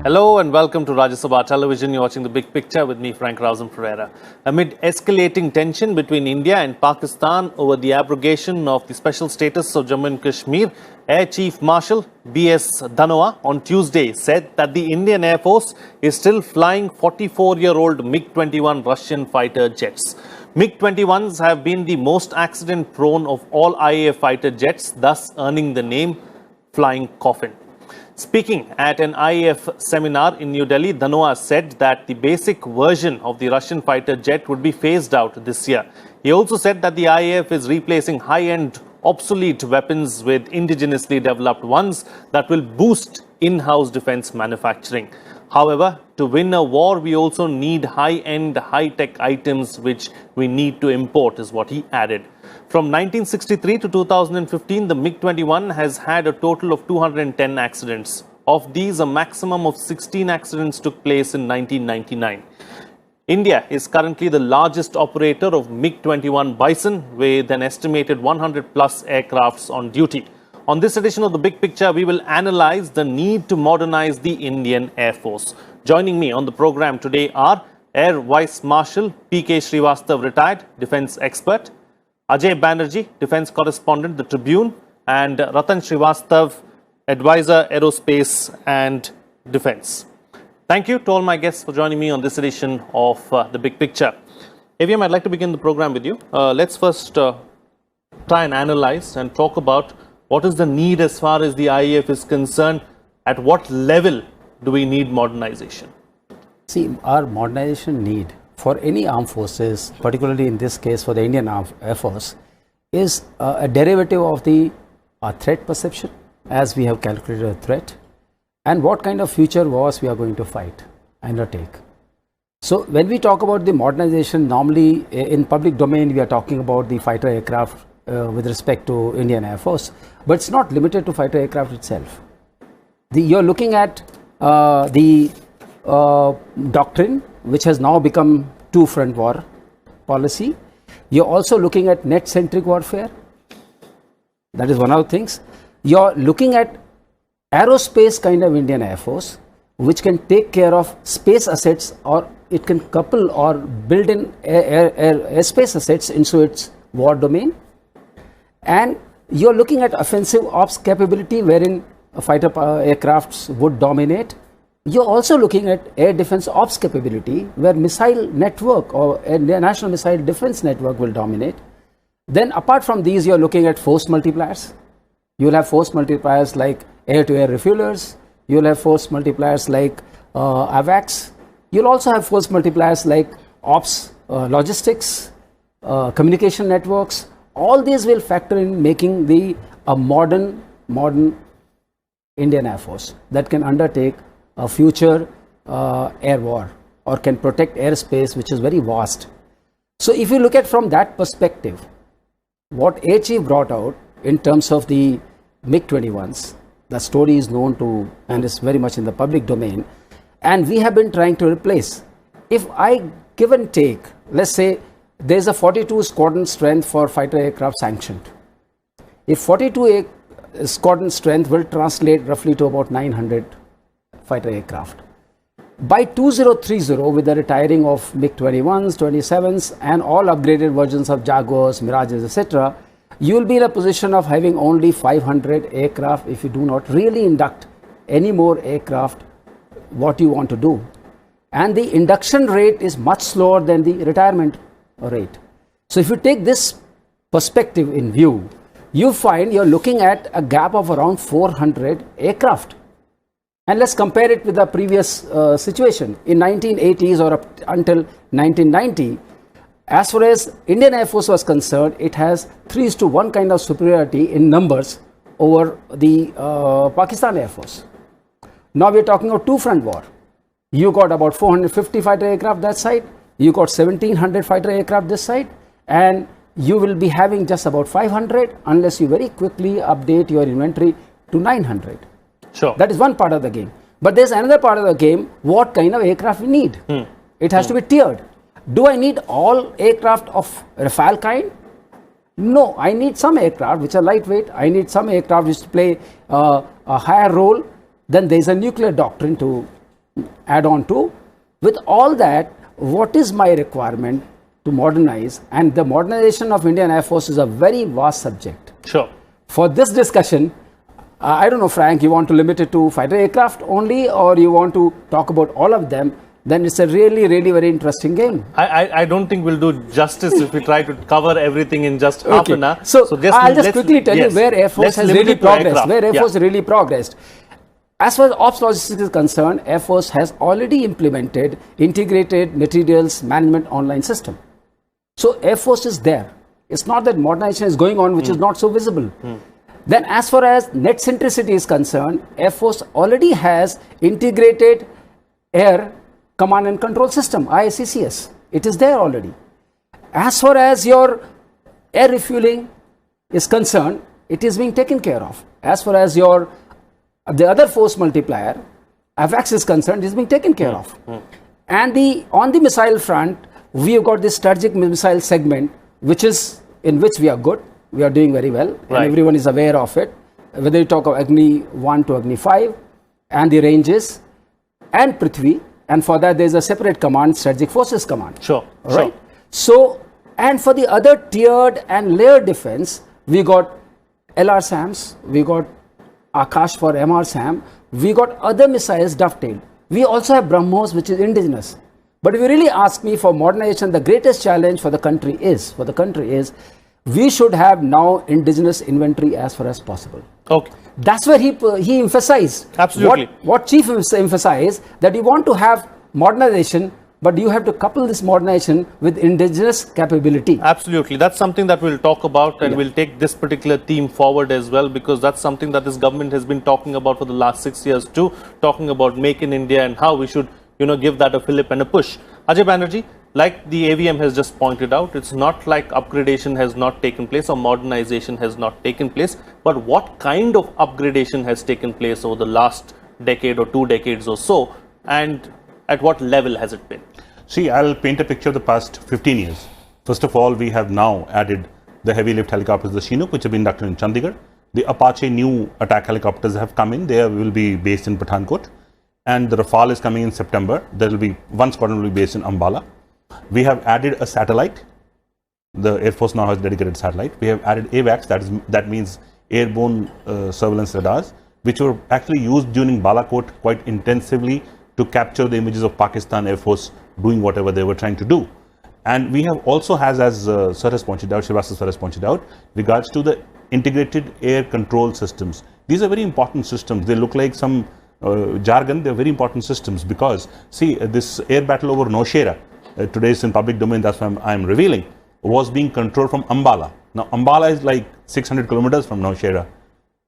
Hello and welcome to Rajya Sabha Television. You're watching The Big Picture with me, Frank Rausam Pereira. Amid escalating tension between India and Pakistan over the abrogation of the special status of Jammu and Kashmir, Air Chief Marshal B.S. Dhanoa on Tuesday said that the Indian Air Force is still flying 44-year-old MiG-21 Russian fighter jets. MiG-21s have been the most accident-prone of all IAF fighter jets, thus earning the name Flying Coffin. Speaking at an IAF seminar in New Delhi, Dhanoa said that the basic version of the Russian fighter jet would be phased out this year. He also said that the IAF is replacing high-end obsolete weapons with indigenously developed ones that will boost in-house defense manufacturing. However, to win a war, we also need high-end, high-tech items which we need to import, is what he added. From 1963 to 2015, the MiG-21 has had a total of 210 accidents. Of these, a maximum of 16 accidents took place in 1999. India is currently the largest operator of MiG-21 Bison with an estimated 100 plus aircrafts on duty. On this edition of The Big Picture, we will analyze the need to modernize the Indian Air Force. Joining me on the program today are Air Vice Marshal P.K. Srivastav, retired defense expert, Ajay Banerjee, defense correspondent, The Tribune, and Ratan Srivastav, advisor, aerospace and defense. Thank you to all my guests for joining me on this edition of The Big Picture. AVM, I'd like to begin the program with you. Let's first try and analyze and talk about what is the need as far as the IAF is concerned. At what level do we need modernization? See, our modernization need for any armed forces, particularly in this case for the Indian Air Force, is a derivative of the threat perception, as we have calculated a threat, and what kind of future wars we are going to fight, undertake. So when we talk about the modernization, normally in public domain we are talking about the fighter aircraft with respect to Indian Air Force, but it's not limited to fighter aircraft itself. You're looking at the doctrine, which has now become two-front war policy. You're also looking at net-centric warfare. That is one of the things. You're looking at aerospace kind of Indian Air Force, which can take care of space assets, or it can couple or build in airspace assets into its war domain. And you're looking at offensive ops capability, wherein fighter aircrafts would dominate. You're also looking at air defense ops capability, where missile network or a national missile defense network will dominate. Then apart from these, you're looking at force multipliers. You'll have force multipliers like air-to-air refuelers. You'll have force multipliers like AVACs. You'll also have force multipliers like ops, logistics, communication networks. All these will factor in making a modern Indian Air Force that can undertake a future air war or can protect airspace, which is very vast. So if you look at from that perspective, what Air Chief brought out in terms of the MiG-21s, the story is known to and is very much in the public domain, and we have been trying to replace. If I give and take, let's say there's a 42 squadron strength for fighter aircraft sanctioned. If 42 squadron strength will translate roughly to about 900 fighter aircraft. By 2030, with the retiring of MiG-21s, 27s and all upgraded versions of Jaguars, Mirages, etc., you will be in a position of having only 500 aircraft if you do not really induct any more aircraft what you want to do. And the induction rate is much slower than the retirement rate. So if you take this perspective in view, you find you're looking at a gap of around 400 aircraft. And let's compare it with the previous situation. In 1980s or up until 1990, as far as Indian Air Force was concerned, it has 3:1 kind of superiority in numbers over the Pakistan Air Force. Now we're talking of two-front war. You got about 450 fighter aircraft that side, you got 1700 fighter aircraft this side, and you will be having just about 500 unless you very quickly update your inventory to 900. Sure. That is one part of the game. But there's another part of the game, what kind of aircraft we need. It has to be tiered. Do I need all aircraft of Rafale kind? No, I need some aircraft which are lightweight. I need some aircraft which play a higher role. Then there's a nuclear doctrine to add on to. With all that, what is my requirement to modernize? And the modernization of Indian Air Force is a very vast subject. Sure. For this discussion, I don't know, Frank, you want to limit it to fighter aircraft only, or you want to talk about all of them? Then it's a really, really very interesting game. I don't think we'll do justice if we try to cover everything in just half an hour. So I'll just quickly tell you where Air Force has really progressed. Where Air Force really progressed. As far as ops logistics is concerned, Air Force has already implemented integrated materials management online system. So Air Force is there. It's not that modernization is going on, which is not so visible. Then as far as net centricity is concerned, Air Force already has integrated air command and control system, ISCCS. It is there already. As far as your air refueling is concerned, it is being taken care of. As far as your the other force multiplier, AVAX is concerned, is being taken care of. And on the missile front, we have got this strategic missile segment, in which we are good. We are doing very well, and everyone is aware of it. Whether you talk of Agni 1 to Agni 5, and the ranges, and Prithvi, and for that there is a separate command, Strategic Forces Command. Sure. Right? So, and for the other tiered and layered defense, we got LR SAMs, we got Akash for MR SAM, we got other missiles dovetailed. We also have BrahMos, which is indigenous. But if you really ask me for modernization, the greatest challenge for the country is, we should have now indigenous inventory as far as possible. Okay. That's where he emphasized. Absolutely. What Chief emphasized, that you want to have modernization, but you have to couple this modernization with indigenous capability. Absolutely. That's something that we'll talk about, and we'll take this particular theme forward as well, because that's something that this government has been talking about for the last 6 years too, talking about Make in India and how we should, give that a fillip and a push. Ajay Banerjee, like the AVM has just pointed out, it's not like upgradation has not taken place or modernization has not taken place, but what kind of upgradation has taken place over the last decade or 2 decades or so, and at what level has it been? See, I'll paint a picture of the past 15 years. First of all, we have now added the heavy lift helicopters, the Chinook, which have been inducted in Chandigarh. The Apache new attack helicopters have come in. They will be based in Pathankot. And the Rafale is coming in September. There will be one squadron will be based in Ambala. We have added a satellite. The Air Force now has dedicated satellite. We have added AVAX, that means airborne surveillance radars, which were actually used during Balakot quite intensively to capture the images of Pakistan Air Force doing whatever they were trying to do. And we have also, as Sir has pointed out, Srivastava Sir has pointed out, regards to the integrated air control systems. These are very important systems. They look like some jargon. They're very important systems because, see, this air battle over Nowshera, today is in public domain, that's why I'm revealing, was being controlled from Ambala. Now, Ambala is like 600 kilometers from Nowshera.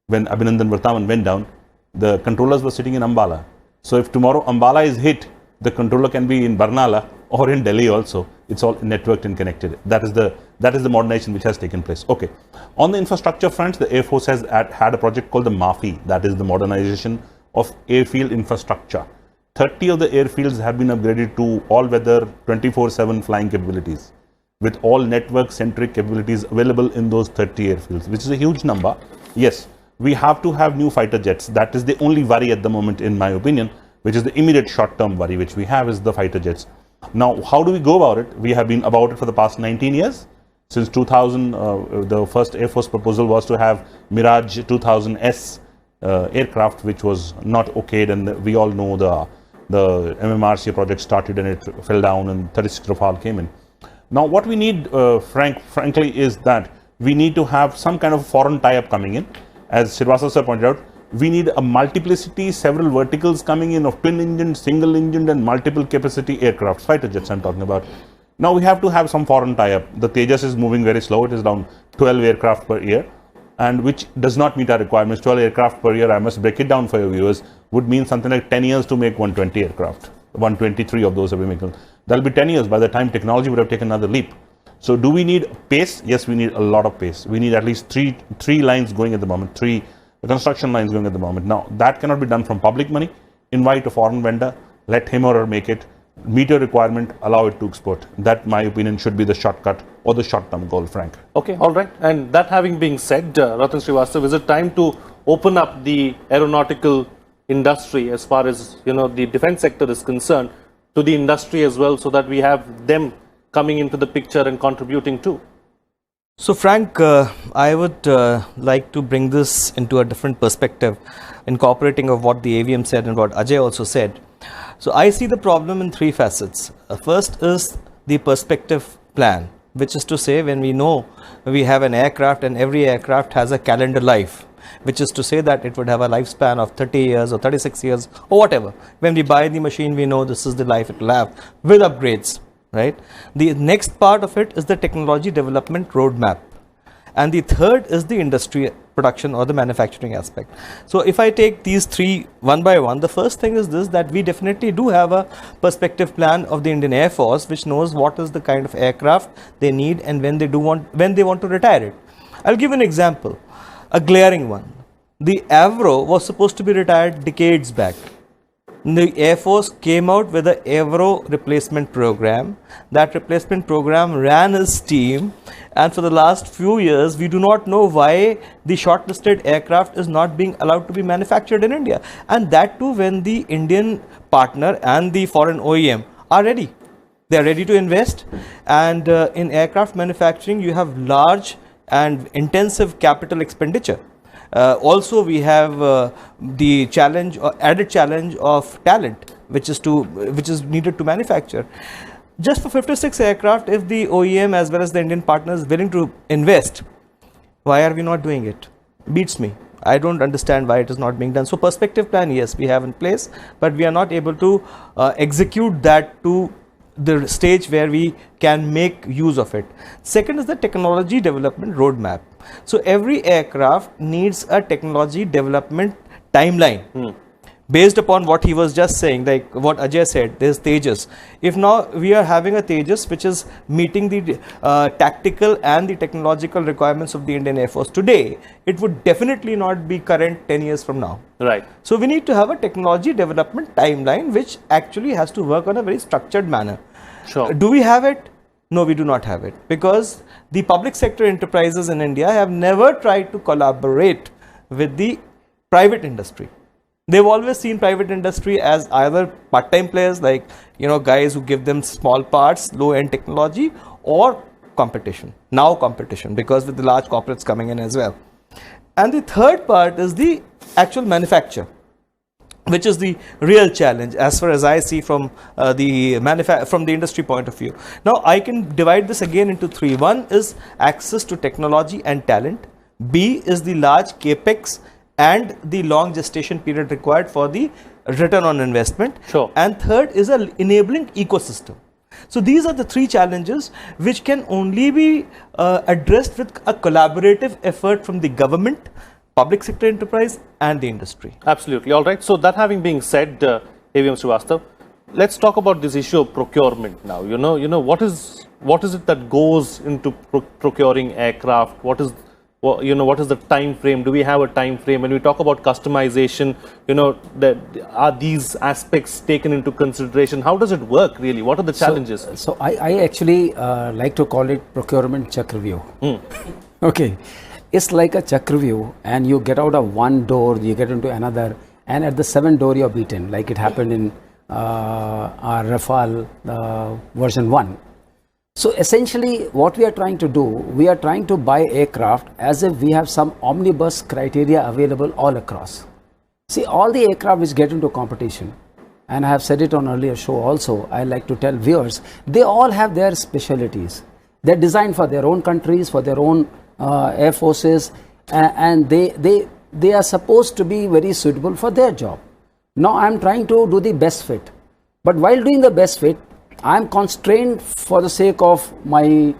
When Abhinandan Vartaman went down, the controllers were sitting in Ambala. So if tomorrow Ambala is hit, the controller can be in Barnala or in Delhi also. It's all networked and connected. That is the modernization which has taken place. Okay. On the infrastructure front, the Air Force has had a project called the MAFI, that is the modernization of airfield infrastructure. 30 of the airfields have been upgraded to all-weather 24/7 flying capabilities, with all network-centric capabilities available in those 30 airfields, which is a huge number. Yes, we have to have new fighter jets. That is the only worry at the moment, in my opinion, which is the immediate short-term worry which we have is the fighter jets. Now, how do we go about it? We have been about it for the past 19 years. Since 2000, the first Air Force proposal was to have Mirage 2000S aircraft, which was not okayed, and we all know the MMRC project started and it fell down, and 36 Rafale came in. Now, what we need, frankly, is that we need to have some kind of foreign tie-up coming in. As Srivastava Sir pointed out, we need a multiplicity, several verticals coming in of twin-engine, single-engine and multiple capacity aircraft, fighter jets I'm talking about. Now, we have to have some foreign tie-up. The Tejas is moving very slow. It is down 12 aircraft per year, and which does not meet our requirements. 12 aircraft per year, I must break it down for your viewers, would mean something like 10 years to make 120 aircraft. 123 of those have been made. That will be 10 years by the time technology would have taken another leap. So do we need pace? Yes, we need a lot of pace. We need at least three lines going at the moment, three construction lines going at the moment. Now, that cannot be done from public money. Invite a foreign vendor, let him or her make it, meet your requirement, allow it to export. That, my opinion, should be the shortcut or the short-term goal, Frank. Okay, all right. And that having been said, Ratan Srivastava, is it time to open up the aeronautical, industry as far as, the defense sector is concerned, to the industry as well, so that we have them coming into the picture and contributing too? So Frank, I would like to bring this into a different perspective, incorporating of what the AVM said and what Ajay also said. So I see the problem in three facets. First is the perspective plan, which is to say, when we know we have an aircraft and every aircraft has a calendar life, which is to say that it would have a lifespan of 30 years or 36 years or whatever. When we buy the machine, we know this is the life it will have with upgrades. Right. The next part of it is the technology development roadmap, and the third is the industry production or the manufacturing aspect. So if I take these three one by one, the first thing is this, that we definitely do have a perspective plan of the Indian Air Force, which knows what is the kind of aircraft they need and when they want to retire it. I'll give an example, a glaring one. The Avro was supposed to be retired decades back. The Air Force came out with the Avro replacement program. That replacement program ran its steam, and for the last few years we do not know why the shortlisted aircraft is not being allowed to be manufactured in India, and that too when the Indian partner and the foreign OEM are ready. They are ready to invest, and in aircraft manufacturing you have large and intensive capital expenditure. Also, we have the challenge or added challenge of talent, which is needed to manufacture. Just for 56 aircraft, if the OEM as well as the Indian partner is willing to invest, why are we not doing it? Beats me. I don't understand why it is not being done. So perspective plan, yes, we have in place, but we are not able to execute that to the stage where we can make use of it. Second is the technology development roadmap. So every aircraft needs a technology development timeline. Based upon what he was just saying, like what Ajay said, there's Tejas. If now we are having a Tejas which is meeting the tactical and the technological requirements of the Indian Air Force today, it would definitely not be current 10 years from now. Right. So we need to have a technology development timeline which actually has to work on a very structured manner. Sure. Do we have it? No, we do not have it, because the public sector enterprises in India have never tried to collaborate with the private industry. They've always seen private industry as either part-time players, like guys who give them small parts, low-end technology, or competition. Now competition, because with the large corporates coming in as well. And the third part is the actual manufacture, which is the real challenge as far as I see from the industry point of view. Now I can divide this again into three. One is access to technology and talent. B is the large capex and the long gestation period required for the return on investment. Sure. And third is an enabling ecosystem. So these are the three challenges which can only be addressed with a collaborative effort from the government, public sector enterprise and the industry. Absolutely. All right. So that having been said, AVM Srivastav, let's talk about this issue of procurement now. What is it that goes into procuring aircraft? What is the time frame? Do we have a time frame? When we talk about customization, are these aspects taken into consideration? How does it work really? What are the challenges? So I actually like to call it procurement chakravyuh. Okay. It's like a chakravyuh, and you get out of one door, you get into another, and at the seventh door you're beaten, like it happened in our Rafale version 1. So essentially what we are trying to do, we are trying to buy aircraft as if we have some omnibus criteria available all across. See, all the aircraft which get into competition, and I have said it on earlier show also, I like to tell viewers, they all have their specialties. They're designed for their own countries, for their own air forces, and they are supposed to be very suitable for their job. Now I'm trying to do the best fit, but while doing the best fit, I'm constrained for the sake of my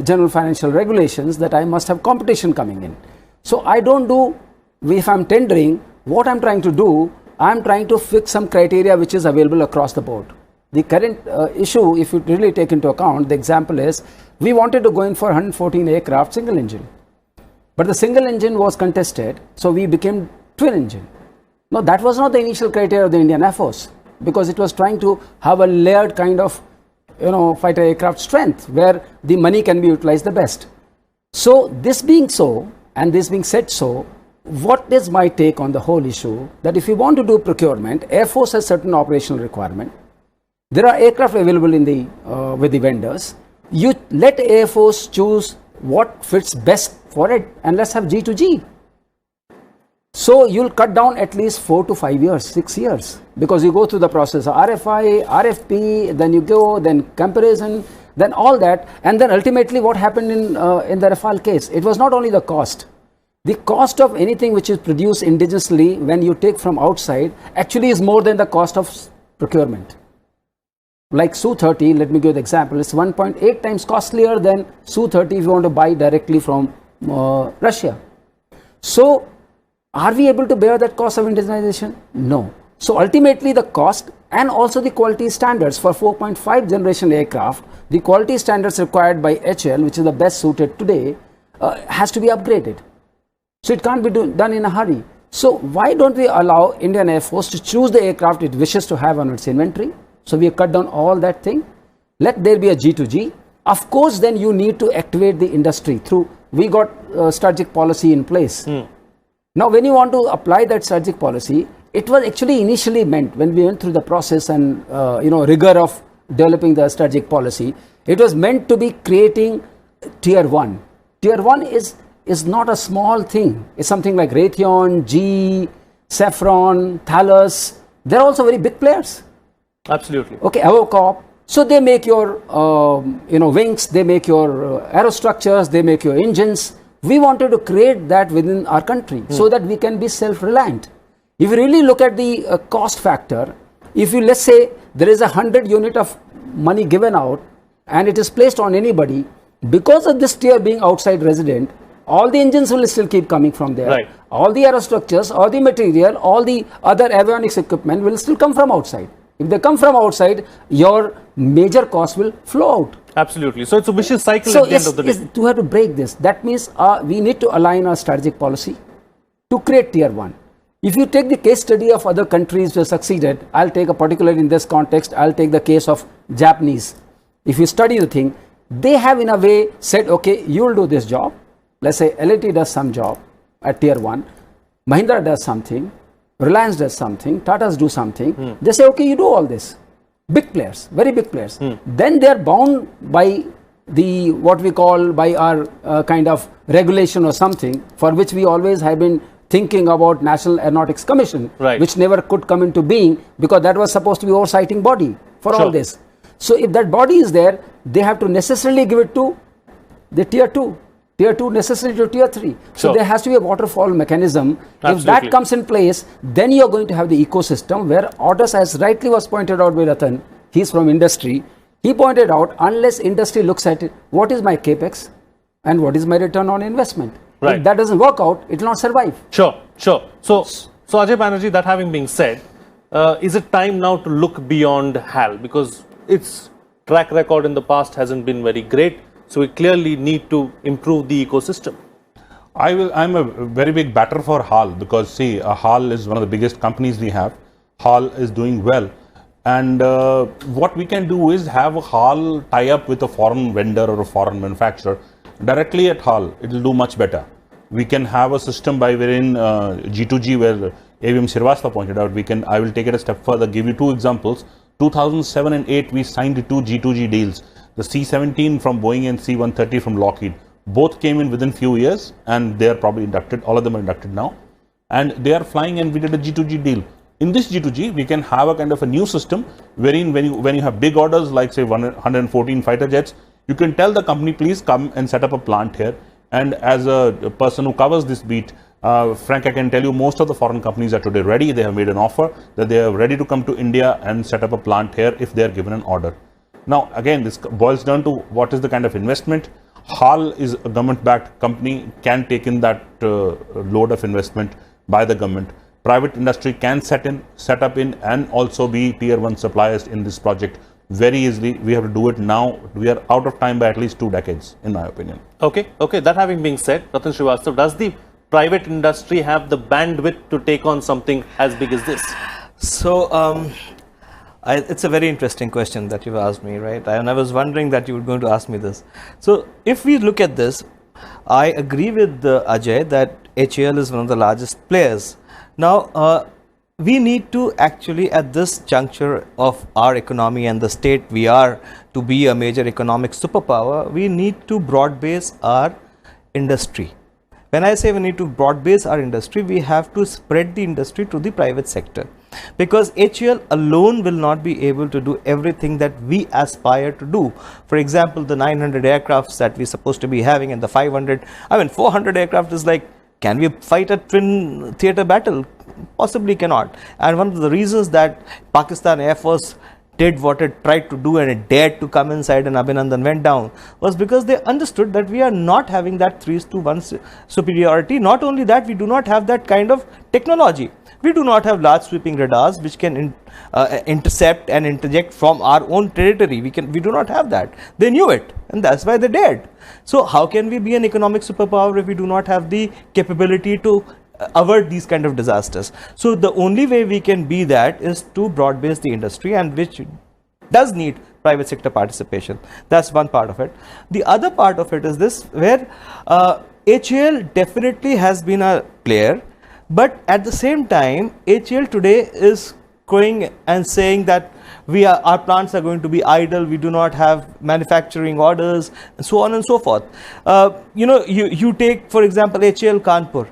general financial regulations that I must have competition coming in. So I don't do, if I'm tendering, what I'm trying to do, I'm trying to fix some criteria which is available across the board. The current issue, if you really take into account, the example is, we wanted to go in for 114 aircraft single engine, but the single engine was contested, so we became twin engine. No, that was not the initial criteria of the Indian Air Force, because it was trying to have a layered kind of fighter aircraft strength where the money can be utilized the best. So this being so, and this being said so, what is my take on the whole issue? That if you want to do procurement, Air Force has certain operational requirement. There are aircraft available in the with the vendors. You let Air Force choose what fits best for it, and let's have G2G. So you'll cut down at least 4 to 5 years, 6 years, because you go through the process of RFI, RFP, then you go, then comparison, then all that, and then ultimately what happened in the Rafale case? It was not only the cost. The cost of anything which is produced indigenously when you take from outside actually is more than the cost of procurement. Like Su-30, let me give the example, it's 1.8 times costlier than Su-30 if you want to buy directly from Russia. So, are we able to bear that cost of indigenization? No. So, ultimately the cost and also the quality standards for 4.5 generation aircraft, the quality standards required by HL, which is the best suited today, has to be upgraded. So, it can't be done in a hurry. So, why don't we allow Indian Air Force to choose the aircraft it wishes to have on its inventory? So, we have cut down all that thing. Let there be a G2G. Of course, then you need to activate the industry through, we got strategic policy in place. Now, when you want to apply that strategic policy, it was actually initially meant when we went through the process and rigor of developing the strategic policy, it was meant to be creating tier 1. Tier 1 is not a small thing. It's something like Raytheon, GE, Safran, Thales. They're also very big players. Absolutely. Okay, Avocop. So they make your wings, they make your aerostructures, they make your engines. We wanted to create that within our country so that we can be self-reliant. If you really look at the cost factor, if you, let's say there is 100 unit of money given out and it is placed on anybody, because of this tier being outside resident, all the engines will still keep coming from there. Right. All the aerostructures, all the material, all the other avionics equipment will still come from outside. If they come from outside, your major cost will flow out. Absolutely. So it's a vicious cycle So at the end of the day. to have to break this, that means we need to align our strategic policy to create tier 1. If you take the case study of other countries who have succeeded, I'll take a particular in this context, I'll take the case of Japanese. If you study the thing, they have in a way said, okay, you will do this job. Let's say L&T does some job at tier 1, Mahindra does something, Reliance does something, Tatas do something. They say, okay, you do all this. Big players, very big players. Then they are bound by the what we call by our kind of regulation or something, for which we always have been thinking about National Aeronautics Commission, right, which never could come into being because that was supposed to be oversighting body for all this. So if that body is there, they have to necessarily give it to the tier 2. Tier 2 necessary to tier 3. So there has to be a waterfall mechanism. If that comes in place, then you are going to have the ecosystem where orders, as rightly was pointed out by Ratan, he's from industry. He pointed out, unless industry looks at it, what is my capex and what is my return on investment? Right. If that doesn't work out, it will not survive. Sure. So Ajay Banerjee, that having been said, is it time now to look beyond HAL? Because its track record in the past hasn't been very great. So we clearly need to improve the ecosystem. I'm a very big batter for HAL because see, HAL is one of the biggest companies we have. HAL is doing well. And what we can do is have a HAL tie up with a foreign vendor or a foreign manufacturer directly at HAL. It will do much better. We can have a system by wherein G2G, where AVM Srivastava pointed out, I will take it a step further, give you two examples. 2007 and 8, we signed the two G2G deals. The C-17 from Boeing and C-130 from Lockheed. Both came in within few years and they are probably inducted. All of them are inducted now. And they are flying and we did a G2G deal. In this G2G, we can have a kind of a new system wherein when you have big orders like say 114 fighter jets, you can tell the company, please come and set up a plant here. And as a person who covers this beat, Frank, I can tell you most of the foreign companies are today ready. They have made an offer that they are ready to come to India and set up a plant here if they are given an order. Now, again, this boils down to what is the kind of investment. HAL is a government-backed company, can take in that load of investment by the government. Private industry can set up in and also be tier 1 suppliers in this project very easily. We have to do it now. We are out of time by at least 2 decades, in my opinion. Okay. That having been said, Ratan Srivastava, does the private industry have the bandwidth to take on something as big as this? So, it's a very interesting question that you've asked me, right? And I was wondering that you were going to ask me this. So, if we look at this, I agree with Ajay that HAL is one of the largest players. Now, we need to actually, at this juncture of our economy and the state we are to be a major economic superpower, we need to broad base our industry. When I say we need to broad base our industry, we have to spread the industry to the private sector, because HAL alone will not be able to do everything that we aspire to do. For example, the 900 aircrafts that we're supposed to be having and the 400 aircraft is like, can we fight a twin theater battle? Possibly cannot. And one of the reasons that Pakistan Air Force did what it tried to do and it dared to come inside and Abhinandan went down was because they understood that we are not having that 3:1 superiority. Not only that, we do not have that kind of technology. We do not have large sweeping radars which can intercept and interject from our own territory. We do not have that. They knew it, and that's why they dared. So how can we be an economic superpower if we do not have the capability to avert these kind of disasters? So the only way we can be that is to broad base the industry, and which does need private sector participation. That's one part of it. The other part of it is this, where HAL definitely has been a player, but at the same time HAL today is going and saying that our plants are going to be idle, we do not have manufacturing orders, and so on and so forth. You take, for example, HAL Kanpur.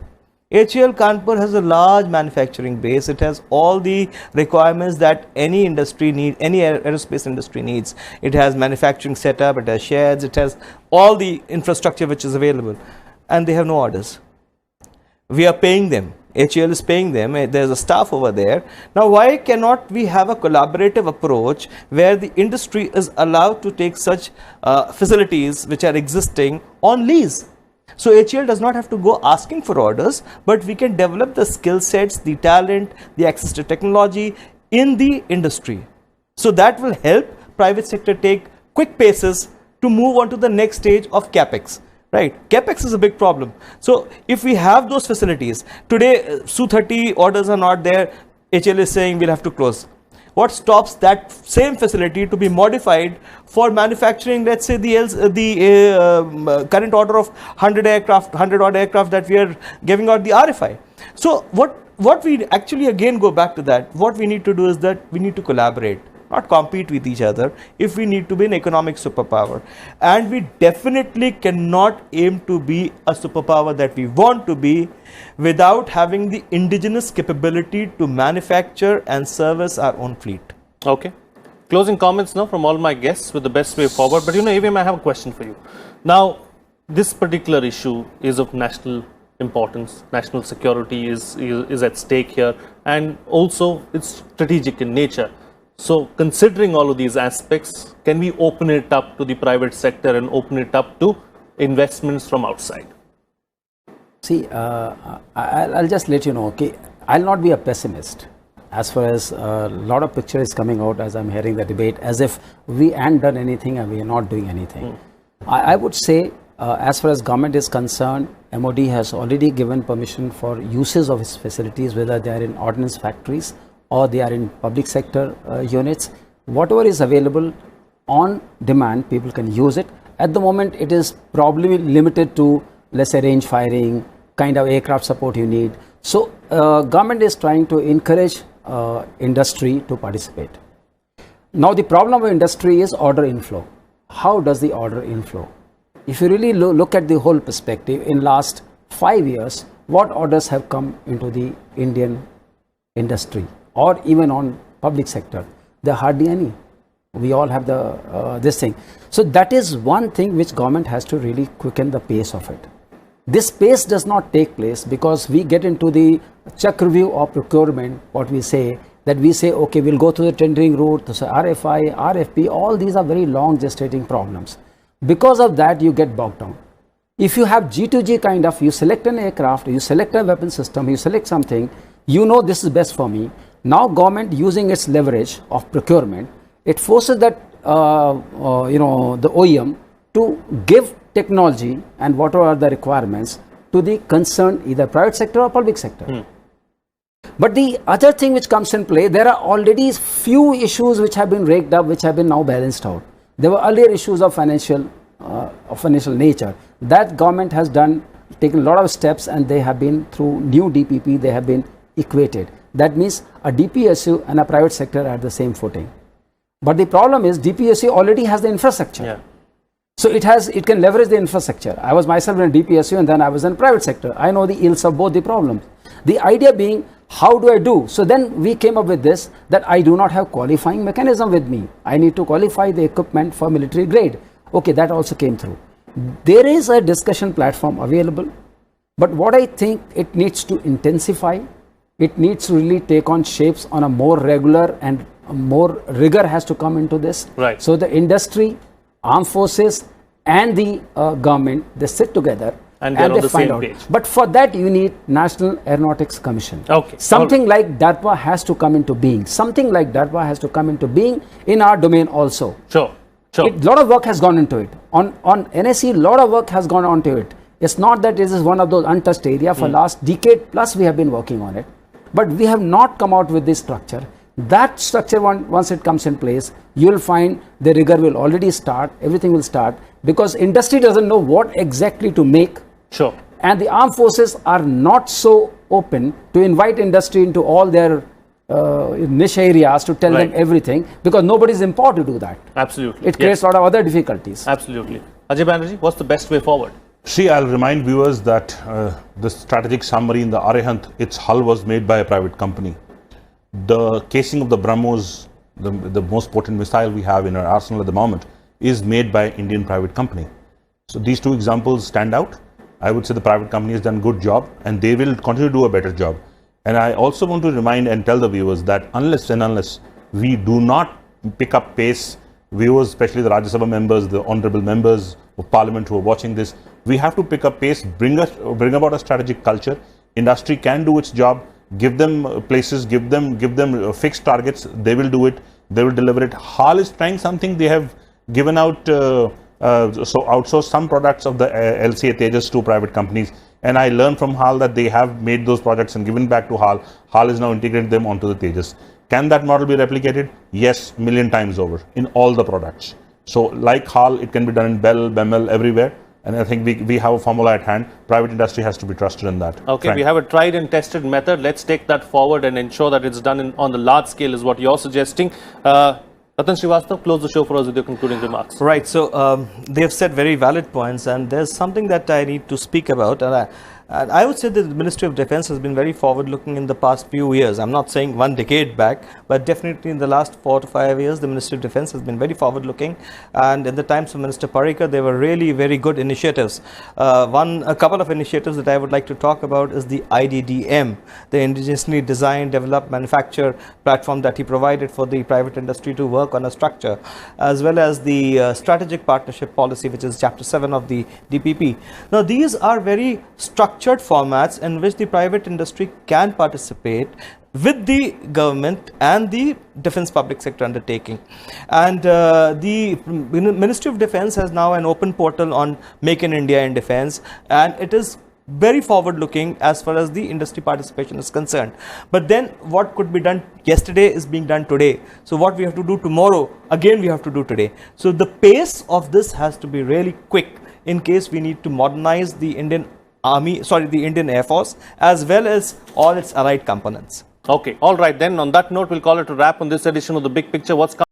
HAL Kanpur has a large manufacturing base. It has all the requirements that any industry needs, any aerospace industry needs. It has manufacturing setup, it has sheds, it has all the infrastructure which is available, and they have no orders. We are paying them. HAL is paying them. There's a staff over there. Now, why cannot we have a collaborative approach where the industry is allowed to take such facilities which are existing on lease? So HAL does not have to go asking for orders, but we can develop the skill sets, the talent, the access to technology in the industry. So that will help private sector take quick paces to move on to the next stage of capex. Right, capex is a big problem. So if we have those facilities today, Su-30 orders are not there. HAL is saying we'll have to close. What stops that same facility to be modified for manufacturing, let's say, the current order of 100 odd aircraft that we are giving out the RFI? So what we actually again go back to that, what we need to do is that we need to collaborate, not compete with each other, if we need to be an economic superpower. And we definitely cannot aim to be a superpower that we want to be without having the indigenous capability to manufacture and service our own fleet. Okay. Closing comments now from all my guests with the best way forward. But AVM, I have a question for you. Now, this particular issue is of national importance. National security is at stake here, and also it's strategic in nature. So, considering all of these aspects, can we open it up to the private sector and open it up to investments from outside? See, I'll just let you know, okay, I'll not be a pessimist as far as a lot of picture is coming out as I'm hearing the debate, as if we ain't done anything and we are not doing anything. I would say, as far as government is concerned, MOD has already given permission for uses of its facilities, whether they are in ordnance factories or they are in public sector units. Whatever is available on demand, people can use it. At the moment, it is probably limited to, let's say, range firing, kind of aircraft support you need. So, government is trying to encourage industry to participate. Now, the problem of industry is order inflow. How does the order inflow? If you really look at the whole perspective, in last 5 years, what orders have come into the Indian industry or even on public sector? There are hardly any. We all have this thing. So that is one thing which government has to really quicken the pace of it. This pace does not take place because we get into the check review of procurement, what we say, that we say, okay, we'll go to the tendering route, so RFI, RFP, all these are very long gestating problems. Because of that, you get bogged down. If you have G2G kind of, you select an aircraft, you select a weapon system, you select something, you know this is best for me. Now government using its leverage of procurement, it forces that, the OEM to give technology and whatever are the requirements to the concerned either private sector or public sector. But the other thing which comes in play, there are already few issues which have been raked up, which have been now balanced out. There were earlier issues of financial nature that government has done taken a lot of steps, and they have been through new DPP, they have been equated. That means a DPSU and a private sector are at the same footing. But the problem is DPSU already has the infrastructure. Yeah. So it can leverage the infrastructure. I was myself in DPSU and then I was in private sector. I know the ills of both the problems. The idea being, how do I do? So then we came up with this, that I do not have qualifying mechanism with me. I need to qualify the equipment for military grade. Okay, that also came through. There is a discussion platform available, but what I think it needs to intensify, it needs to really take on shapes on a more regular, and more rigor has to come into this. Right. So the industry, armed forces and the government, they sit together and they're on they the find same out. page. But for that you need National Aeronautics Commission. Okay. Something like DARPA has to come into being. Something like DARPA has to come into being in our domain also. Sure. Sure. A lot of work has gone into it. On NSE, a lot of work has gone onto it. It's not that this is one of those untouched areas. For last decade plus we have been working on it. But we have not come out with this structure. That structure, once it comes in place, you will find the rigor will already start, everything will start, because industry doesn't know what exactly to make. Sure. And the armed forces are not so open to invite industry into all their niche areas to tell them everything, because nobody is empowered to do that. Absolutely. It creates a lot of other difficulties. Absolutely. Ajay Banerjee, what's the best way forward? See, I'll remind viewers that the strategic submarine, the Arihant, its hull was made by a private company. The casing of the BrahMos, the most potent missile we have in our arsenal at the moment, is made by an Indian private company. So these two examples stand out. I would say the private company has done a good job, and they will continue to do a better job. And I also want to remind and tell the viewers that unless we do not pick up pace, viewers, especially the Rajya Sabha members, the honorable members of parliament who are watching this, we have to pick up pace, bring about a strategic culture. Industry can do its job. Give them places, give them fixed targets. They will do it. They will deliver it. HAL is trying something. They have given out, outsourced some products of the LCA Tejas to private companies. And I learned from HAL that they have made those projects and given back to HAL. HAL is now integrating them onto the Tejas. Can that model be replicated? Yes, million times over in all the products. So like HAL, it can be done in Bell, BEML, everywhere. And I think we have a formula at hand. Private industry has to be trusted in that. Okay, Frank. we have a tried and tested method. Let's take that forward and ensure that it's done on the large scale is what you're suggesting. Ratan Srivastava, close the show for us with your concluding remarks. Right, so they have said very valid points, and there's something that I need to speak about, and I would say that the Ministry of Defence has been very forward-looking in the past few years. I'm not saying one decade back, but definitely in the last 4 to 5 years, the Ministry of Defence has been very forward-looking, and in the times of Minister Parrikar, there were really very good initiatives. A couple of initiatives that I would like to talk about is the IDDM, the indigenously designed, developed, manufacture platform that he provided for the private industry to work on a structure, as well as the strategic partnership policy, which is chapter 7 of the DPP. Now these are very structured formats in which the private industry can participate with the government and the defense public sector undertaking. And the Ministry of Defense has now an open portal on Make in India in Defense, and it is very forward looking as far as the industry participation is concerned. But then what could be done yesterday is being done today. So what we have to do tomorrow, again we have to do today. So the pace of this has to be really quick in case we need to modernize the Indian Air Force as well as all its allied components. Okay, all right then. On that note, we'll call it a wrap on this edition of The Big Picture. What's